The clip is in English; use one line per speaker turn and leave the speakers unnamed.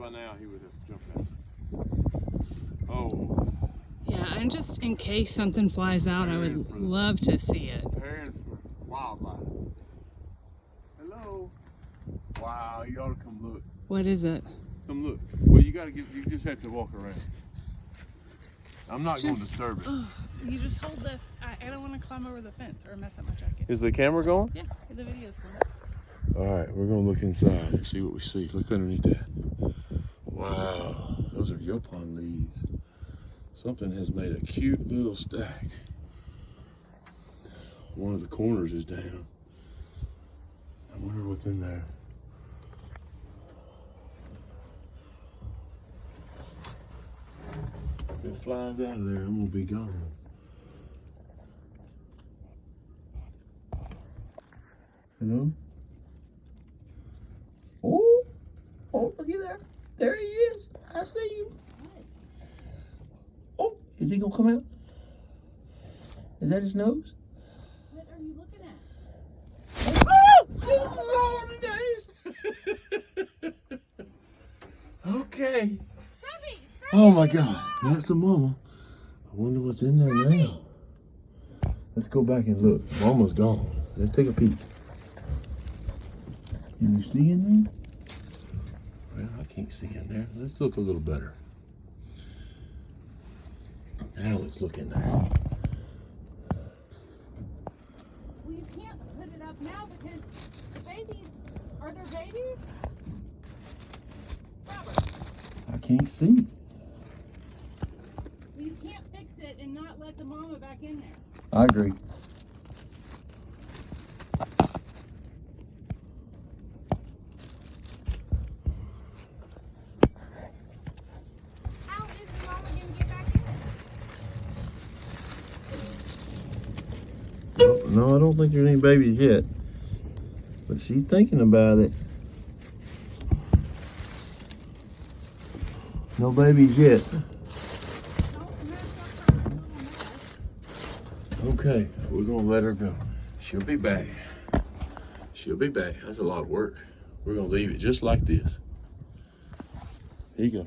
by now he would have jumped out. Oh.
Yeah, and just in case something flies out, I would love to see it.
Preparing for wildlife. Hello. Wow, you ought to come look.
What is it?
Come look. Well, you just have to walk around. I'm not going to disturb it.
Oh, you just hold the, I don't want to climb over the fence or mess up my jacket.
Is the camera going?
Yeah, the video's going.
All right, we're going to look inside and see what we see. Look underneath that. Wow, those are yopon leaves. Something has made a cute little stack. One of the corners is down. I wonder what's in there. If it flies out of there, I'm gonna be gone. Hello? Oh, look at there. There he is. I see you. Oh, is he gonna come out? Is that his nose?
What are you looking at?
Oh, Lord days. Okay. Oh my God, that's the mama. I wonder what's in there now. Let's go back and look. Mama's gone. Let's take a peek. Can you see in there? Well, I can't see in there. Let's look a little better. Now let's look in there.
Well, you can't put it up now because the babies, are there babies? Robert.
I can't see.
Well, you can't fix it and not let the mama back in there.
I agree.
How is the mama going to get back in there?
No, I don't think there's any babies yet. But she's thinking about it. No babies yet. Okay, we're gonna let her go. She'll be back. She'll be back. That's a lot of work. We're gonna leave it just like this. Here you go.